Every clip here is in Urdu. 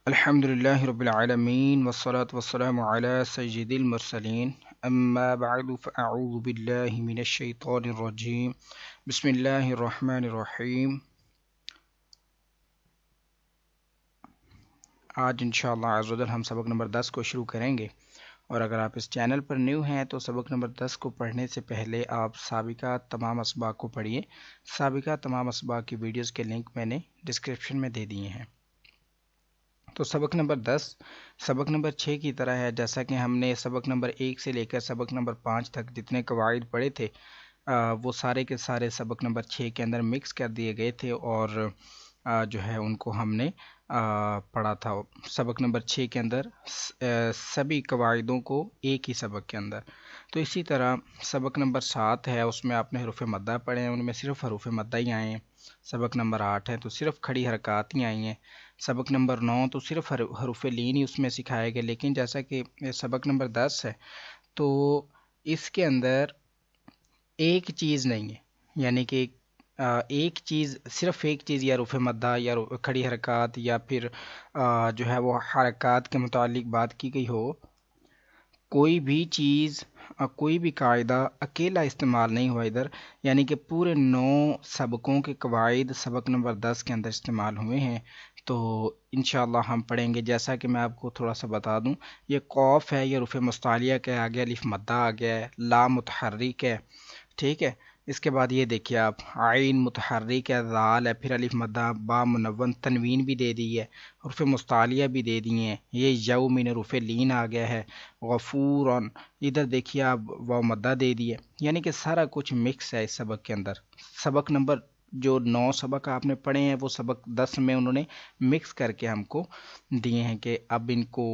الحمدللہ رب العالمین والصلاة والسلام علی سید المرسلین اما بعد فاعوذ باللہ من الشیطان الرجیم بسم اللہ الرحمن الرحیم۔ آج انشاءاللہ عز و جل ہم سبق نمبر 10 کو شروع کریں گے، اور اگر آپ اس چینل پر نیو ہیں تو سبق نمبر 10 کو پڑھنے سے پہلے آپ سابقہ تمام اسباق کو پڑھیے۔ سابقہ تمام اسباق کی ویڈیوز کے لنک میں نے ڈسکرپشن میں دے دیے ہیں۔ تو سبق نمبر 10 سبق نمبر 6 کی طرح ہے، جیسا کہ ہم نے سبق نمبر 1 سے لے کر سبق نمبر 5 تک جتنے قواعد پڑھے تھے وہ سارے کے سارے سبق نمبر 6 کے اندر مکس کر دیے گئے تھے، اور جو ہے ان کو ہم نے پڑھا تھا سبق نمبر 6 کے اندر سبھی قواعدوں کو ایک ہی سبق کے اندر۔ تو اسی طرح سبق نمبر 7 ہے، اس میں آپ نے حروف مدہ پڑھے ہیں، ان میں صرف حروف مدہ ہی آئے ہیں۔ سبق نمبر 8 ہے تو صرف کھڑی حرکات ہی آئی ہیں۔ سبق نمبر 9 تو صرف حروف لین ہی اس میں سکھائے گئے، لیکن جیسا کہ سبق نمبر 10 ہے تو اس کے اندر ایک چیز نہیں ہے، یعنی کہ ایک چیز صرف ایک چیز یا حروف مدہ یا کھڑی حرکات یا پھر جو ہے وہ حرکات کے متعلق بات کی گئی ہو، کوئی بھی چیز کوئی بھی قاعدہ اکیلا استعمال نہیں ہوا ادھر، یعنی کہ پورے 9 سبقوں کے قواعد سبق نمبر 10 کے اندر استعمال ہوئے ہیں۔ تو انشاءاللہ ہم پڑھیں گے، جیسا کہ میں آپ کو تھوڑا سا بتا دوں، یہ قوف ہے، یہ حروف مستعلیہ کے آگے الف مدہ آ گیا ہے، لام متحرک ہے، ٹھیک ہے۔ اس کے بعد یہ دیکھیے آپ، عین متحرک ہے، ذال ہے، پھر الف مدہ، با منون، تنوین بھی دے دی ہے، حروف مستعلیہ بھی دے دی ہیں، یہ یو من حروف لین آ گیا ہے، غفورن، ادھر دیکھیے آپ واو مدہ دے دی ہے، یعنی کہ سارا کچھ مکس ہے اس سبق کے اندر۔ سبق نمبر جو 9 سبق آپ نے پڑھے ہیں وہ سبق 10 میں انہوں نے مکس کر کے ہم کو دیے ہیں کہ اب ان کو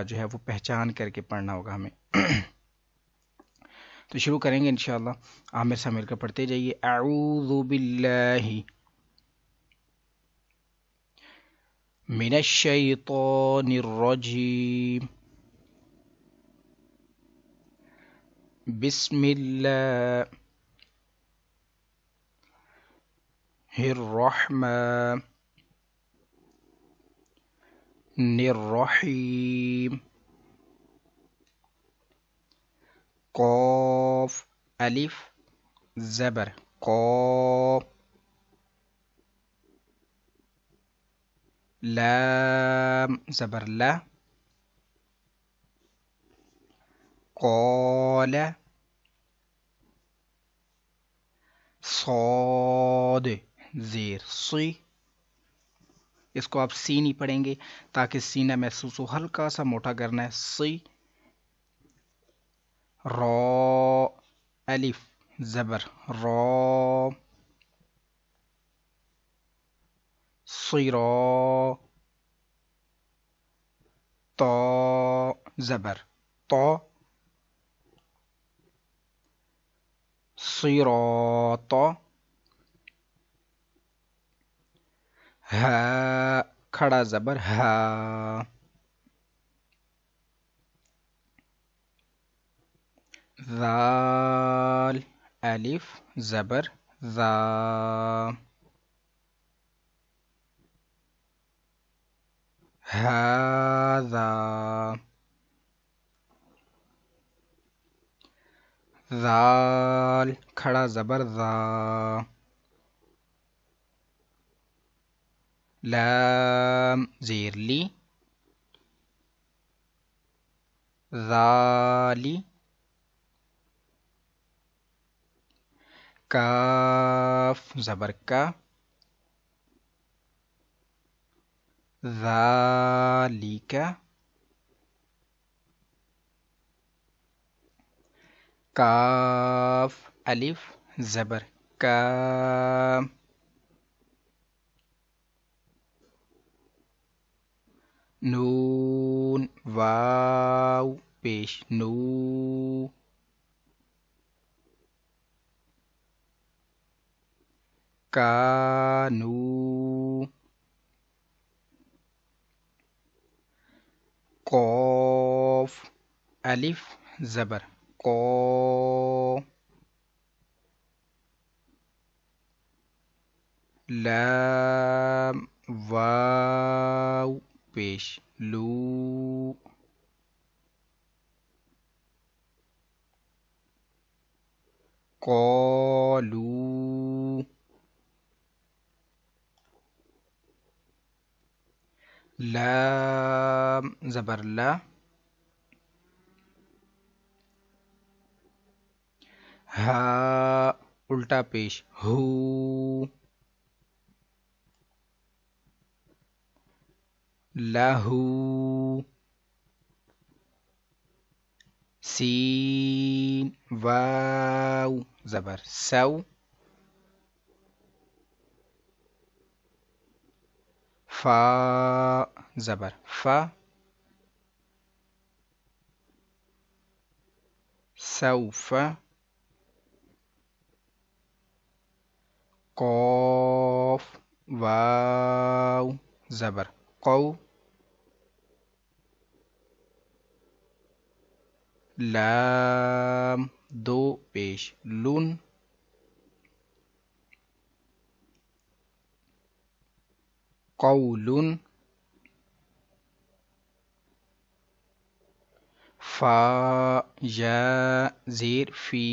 جو ہے وہ پہچان کر کے پڑھنا ہوگا ہمیں۔ تو شروع کریں گے انشاءاللہ، عامر سے مل کر پڑھتے جائیے۔ اعوذ باللہ من الشیطان الرجیم، بسم اللہ الرحمن الرحیم، قاف الف زبر قاف، لام زبر لا، قال، صاد زیر سی، اس کو آپ سی نہیں پڑھیں گے تاکہ سینہ محسوس ہو، ہلکا سا موٹا کرنا ہے، سی، را الف زبر را، صرا، تا زبر تا، صراط، ہا کھڑا زبر ہا، ذال الف زبر ذا، ہذا، ذال کھڑا زبر ذا، لام زیر لی، ذالی، کاف زبر کا، ذالک، کاف الف زبر کا، نون واو پیش نو، کانو، قاف الف زبر قا، لام واو پیش لو، قالوا، لام زبر لا، ہا الٹا پیش ہو، لہو، سین واو زبر سو، فا زبر فا، سوف، قاف واو زبر قو، لام دو پیش لن، قول، فا یا زیر فی،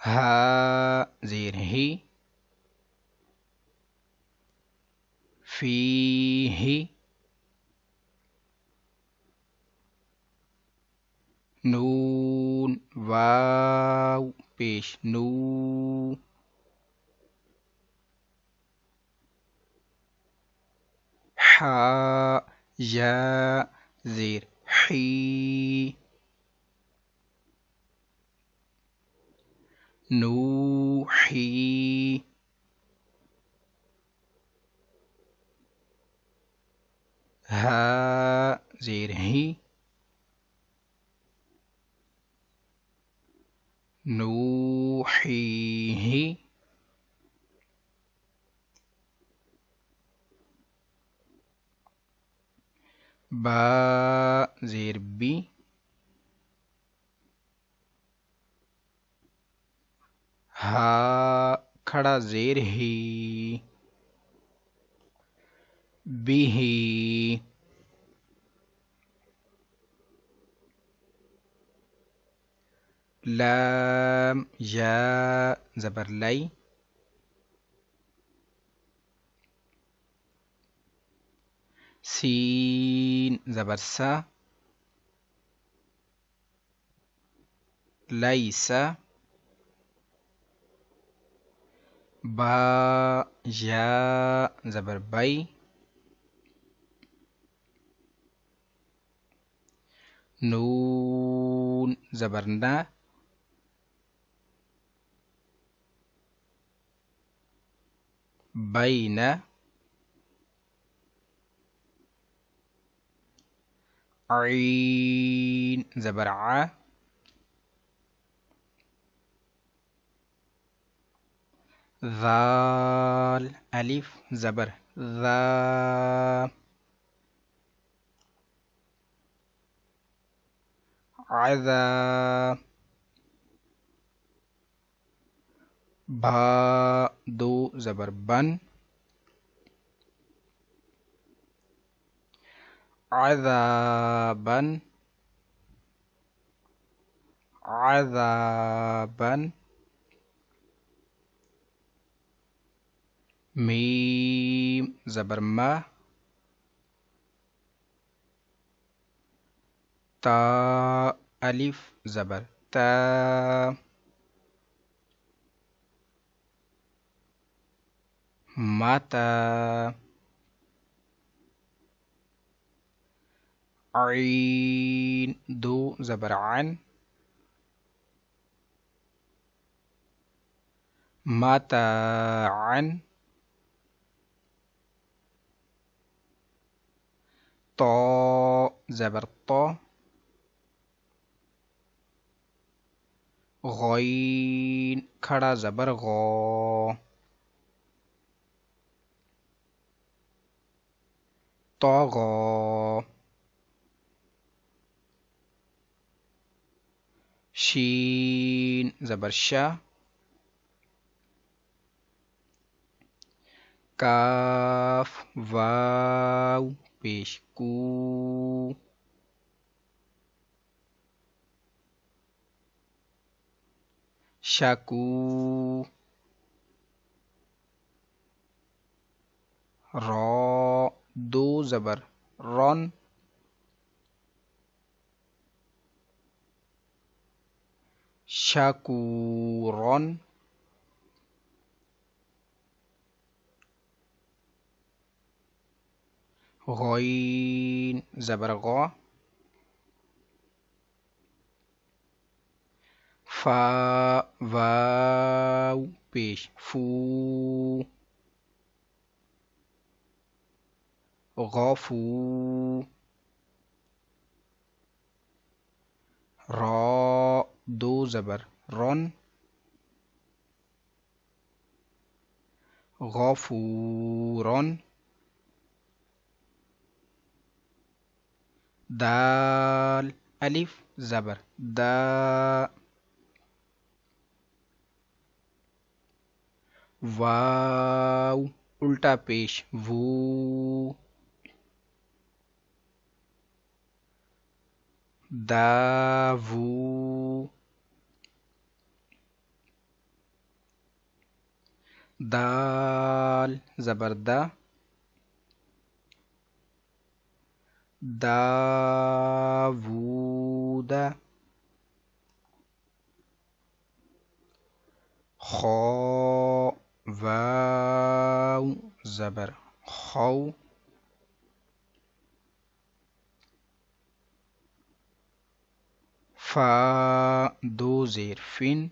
ہا زیر ہی، فیہ، نون واو پیش نو، حا یا زیر حی، نوحی، ہا زیر ہی، نوحیہ، با زیر بی، ہا کھڑا زیر ہی، بھی، لام یا زبر لائی، سین زبر سا، لیسا، با یا زبر بائی، نون زبر نا، بین، عین زبر ع، ذال الف زبر ذا، عذا، با دو زبر بن، عذابا، عذابا، میم زبر ما، تا الف زبر تا، ماتا، عین دو زبر عن، متاعا، طا زبر طا، غین کھڑا زبر غا، طغا، شین زبر شا، کاف واو پیش کو، شکو، را دو زبر رون، شکورون، غین زبر غا، فا واو پیش فو، غافو، را دو زبر رون، غافورون، دال الف زبر دا، واو الٹا پیش وو، داوو، دال زبر دا، داوود، خا واو زبر خو، فا دو زیر فن،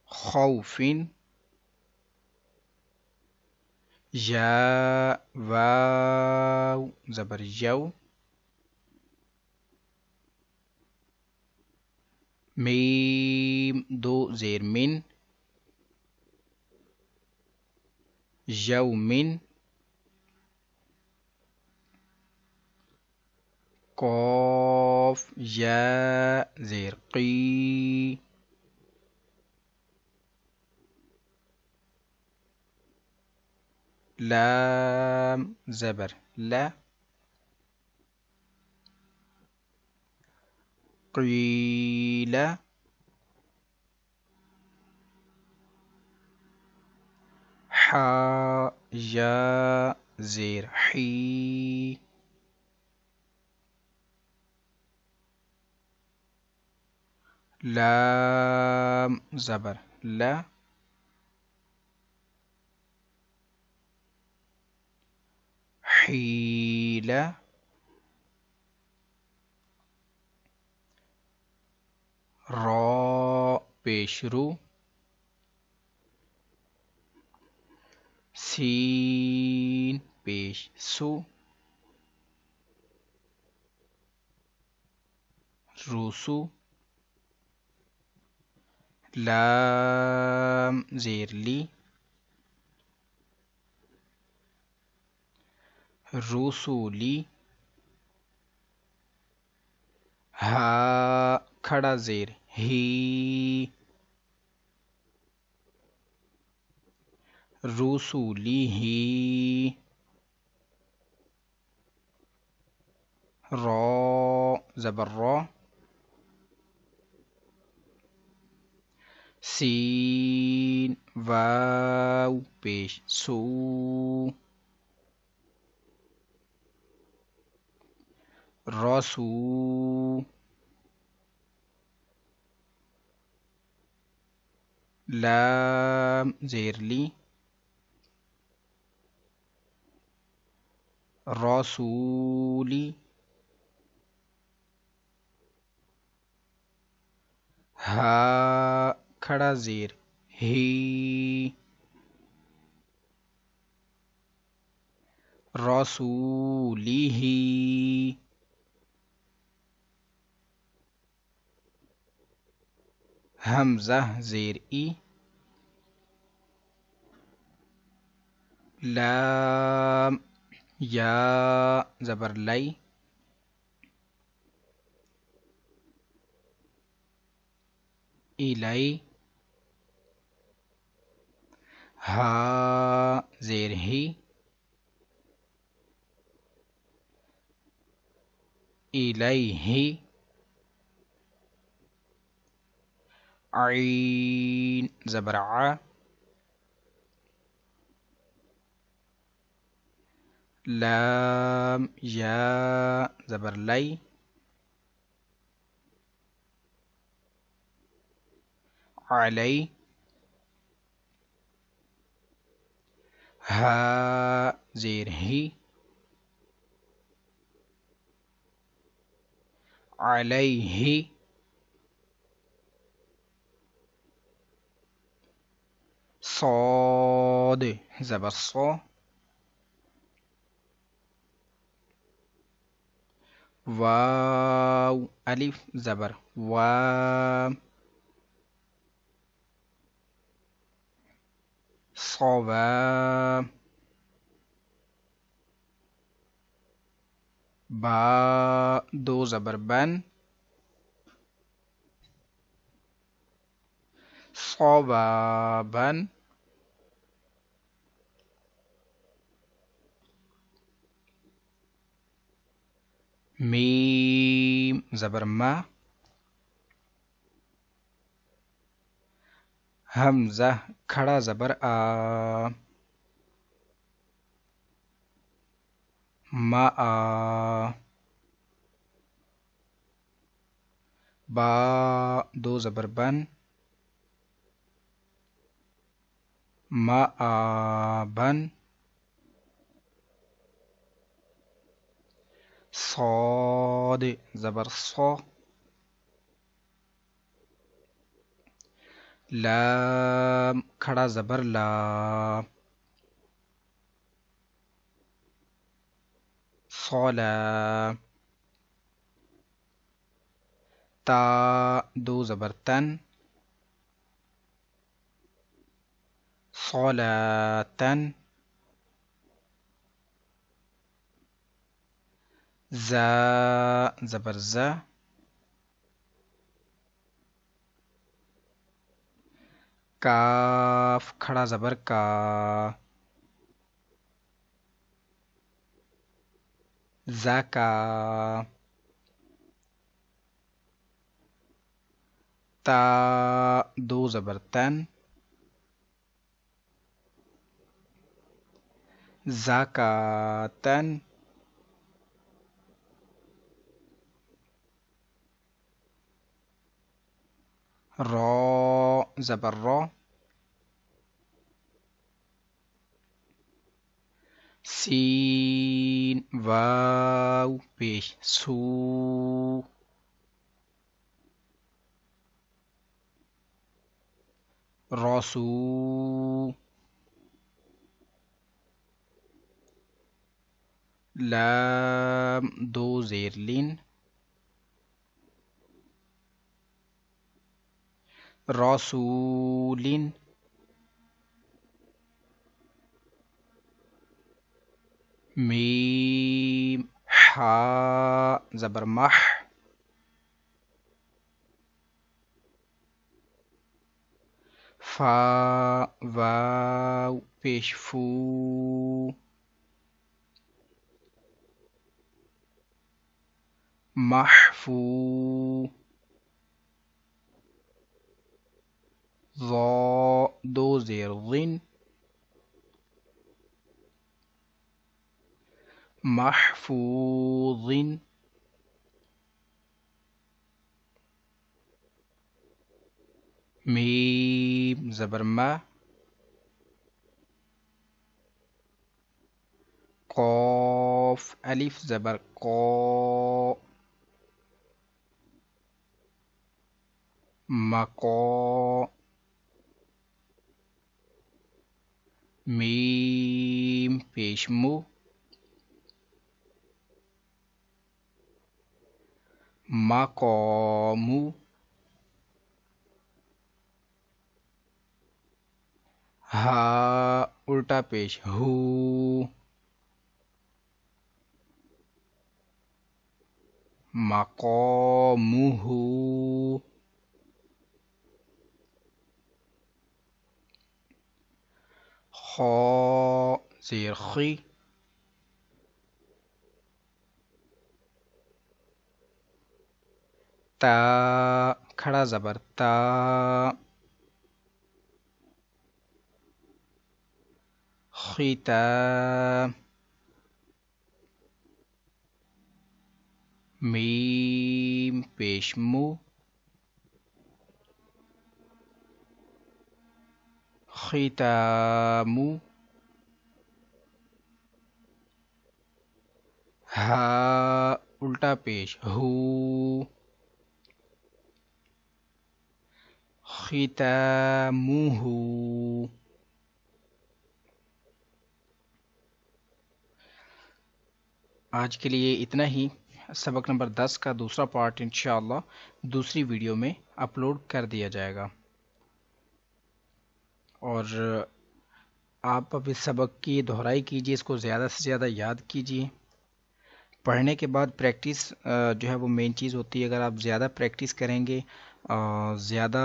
خوفن، یا واو زبر یو، میم دو زیر من، یومن، قاف یا زیر قی، لام زبر لا، قیل، حا یا زیر حی، لام زبر لا، حیل، را پیش رو، سین پیش سو، روسو، لام زیر لی، رسولی، ہا کھڑا زیر ہی، رسولی ہی، را زبر را، سین واو پیش سو، رسو، لام زیر لی، رسولی، ہا کھڑا زیر ہی، رسولی ہی، حمزہ زیر ای، لام یا زبر لائی، الائی، ہا زیر ہی، الیہ، عین زبر ع، لام یا زبر لی، علی، ہا زیر ہی، علیہ، صاد زبر صو، واو الف زبر وا، صوا، با دو زبر بن، صوابا، میم زبر ما، حمزہ کھڑا زبر آ، ما آ، با دو زبر بن، ما آ بن، صاد زبر صو، لام کھڑا زبر لا، صولا، تا دو زبر تن، صلاتن، زا زبر زا، کاف کھڑا زبر کا، زکا، تا دو زبر تن، زکاتن، را زبر را، سین واو پیش سو، راسو، لام دو زیر لین، رسولین، میم حا زبر مح، فا واو پیش فو، محفو، ضا دو زیر ضن، محفوظ، میم زبر ما، قاف الف زبر قا، مقا، میم پیش مو، مقامو، ہا الٹا پیش ہو، مقامہ، خا زیر خی، تا کھڑا زبر تا، ختام، میم پیش مو، ختامو، ہا الٹا پیش ہو، ختامہ. آج کے لیے اتنا ہی. سبق نمبر 10 کا دوسرا پارٹ انشاءاللہ دوسری ویڈیو میں اپلوڈ کر دیا جائے گا، اور آپ اب اس سبق کی دہرائی کیجیے، اس کو زیادہ سے زیادہ یاد کیجیے. پڑھنے کے بعد پریکٹس جو ہے وہ مین چیز ہوتی ہے. اگر آپ زیادہ پریکٹس کریں گے، زیادہ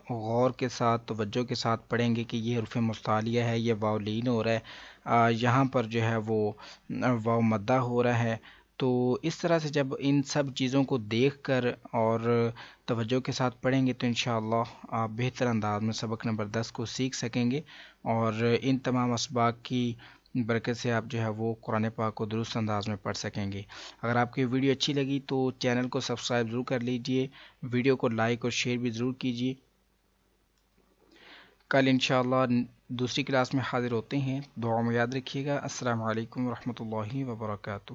غور کے ساتھ توجہ کے ساتھ پڑھیں گے کہ یہ حروف مستعلیہ ہے، یہ واو لین ہو رہا ہے، یہاں پر جو ہے وہ واو مدہ ہو رہا ہے، تو اس طرح سے جب ان سب چیزوں کو دیکھ کر اور توجہ کے ساتھ پڑھیں گے تو انشاءاللہ آپ بہتر انداز میں سبق نمبر 10 کو سیکھ سکیں گے، اور ان تمام اسباق کی برکت سے آپ جو ہے وہ قرآن پاک کو درست انداز میں پڑھ سکیں گے. اگر آپ کی ویڈیو اچھی لگی تو چینل کو سبسکرائب ضرور کر لیجئے، ویڈیو کو لائک اور شیئر بھی ضرور کیجئے. کل انشاءاللہ دوسری کلاس میں حاضر ہوتے ہیں. دعا میں یاد رکھیے گا. السلام علیکم ورحمۃ اللہ وبرکاتہ.